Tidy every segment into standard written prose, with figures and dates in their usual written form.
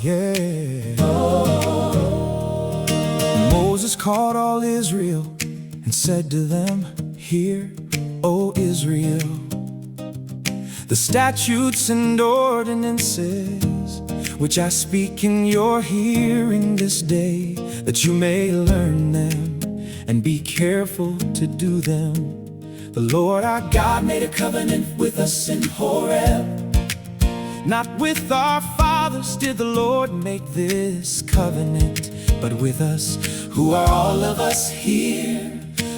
Yeah. Moses called all Israel and said to them, "Hear, O Israel, the statutes and ordinances which I speak in your hearing this day, that you may learn them and be careful to do them. The Lord our God made a covenant with us in Horeb. Not with our fathers did the Lord make this covenant, but with us, who are all of us here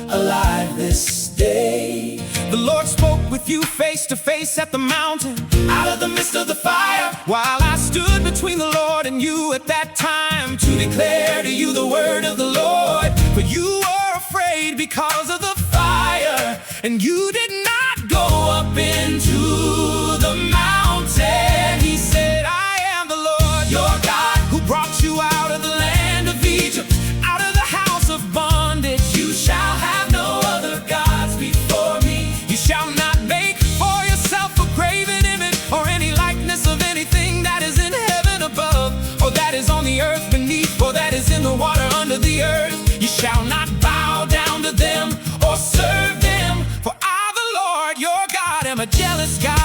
alive this day. The Lord spoke with you face to face at the mountain, out of the midst of the fire, while I stood between the Lord and you at that time, to declare to you the word of the Lord. For you were afraid because of the fire, and you did not go up into the mountain. He said, I am the Lord your God, who brought you out of the land of Egypt, out of the house of bondage. You shall have no other gods before me. You shall not make for yourself a graven image, or any likeness of anything that is in heaven above, or that is on the earth beneath, or that is in the water under the earth. You shall not bow down to them or serve them, for I, the Lord your God, am a jealous God,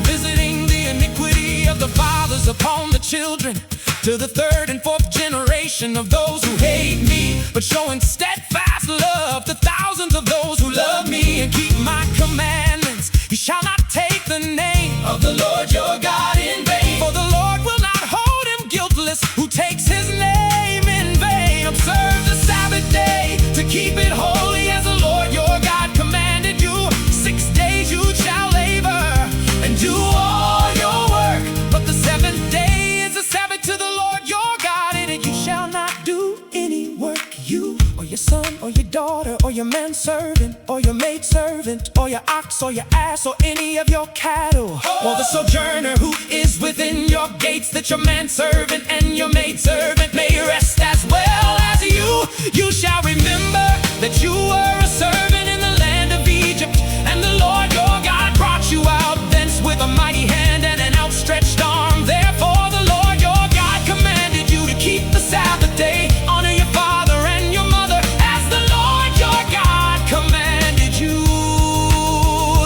visiting the iniquity of the fathers upon the children, to the third and fourth generation of those who hate me, but showing steadfast love to thousands of those who love me and keep my commandments. You shall not take the name of the Lord your God in vain, for the Lord will not hold him guiltless who takes his name in vain. Observe the Sabbath day to keep it holy, as the Lord your God commanded you. 6 days you shall labor and do all your work, but the seventh day is a Sabbath to the Lord your God. In it you shall not do any work, you or your son or your daughter or your manservant or your maidservant or your ox or your ass or any of your cattle, or the sojourner who is within your gates, that your manservant and your maidservant may rest as well as you. You shall remember that you were a servant in the land of Egypt, and the Lord your God brought you out thence with a mighty hand and an outstretched arm. Therefore the Lord your God commanded you to keep the Sabbath day. Honor your father and your mother, as the Lord your God commanded you,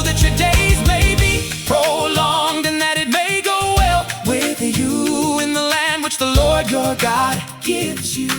that your days may be prolonged and that it may go well with you in the land which the Lord your God gives you.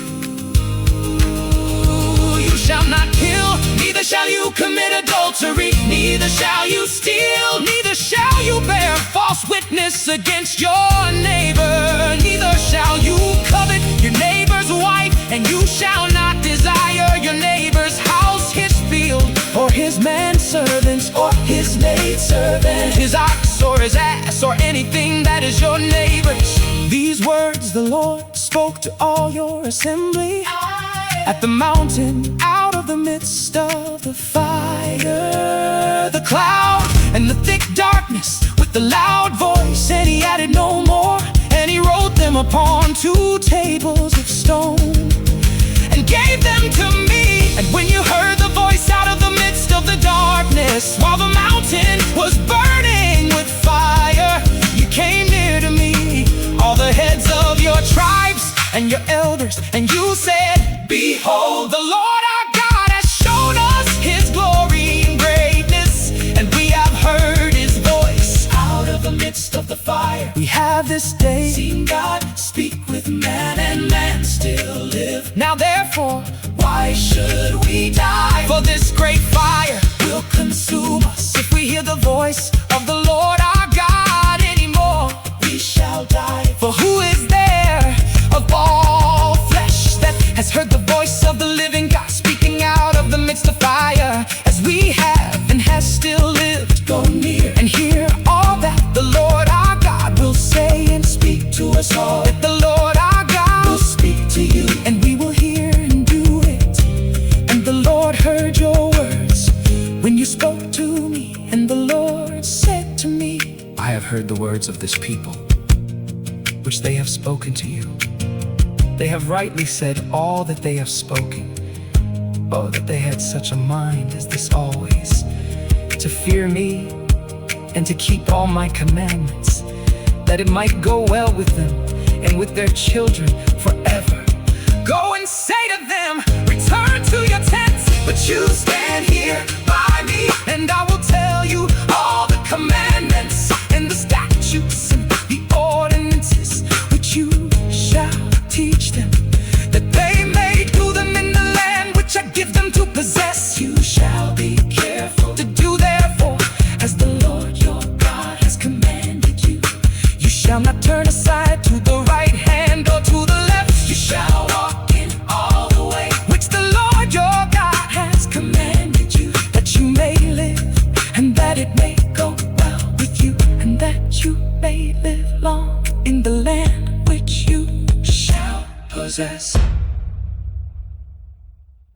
You shall not kill, neither shall you commit adultery, neither shall you steal, neither shall you bear false witness against your neighbor, neither shall you covet your neighbor's wife, and you shall not desire your neighbor's house, his field, or his manservant, or his maidservant, his ox or his ass, or anything that is your neighbor's. These words the Lord spoke to all your assembly at the mountain, out of the midst of the fire, the cloud and the thick darkness, with the loud voice. And he added no more, and he wrote them upon 2 tables of stone and gave them to me. And when you heard the voice out of the midst of the darkness, while the mountain was burning with fire, you came near to me, all the heads of your tribes and your elders, and you said, behold, the Lord our God has shown us his glory and greatness, and we have heard his voice out of the midst of the fire. We have this day seen God speak with man, and man still live. Now therefore, why should we die? For this great fire will consume us. If we hear the voice of the Lord our God anymore, we shall die. For who is there of all flesh that has heard the voice of the living God speaking out of the midst of fire, as we have and has still lived? Go near and hear all that the Lord our God will say, and speak to us all. That the Lord our God will speak to you, and we will hear and do it. And the Lord heard your words when you spoke to me, and the Lord said to me, I have heard the words of this people, which they have spoken to you. They have rightly said all that they have spoken. Oh, that they had such a mind as this always, to fear me and to keep all my commandments, that it might go well with them and with their children forever. Go and say to them, return to your tents, but you stand here by me, and I will tell you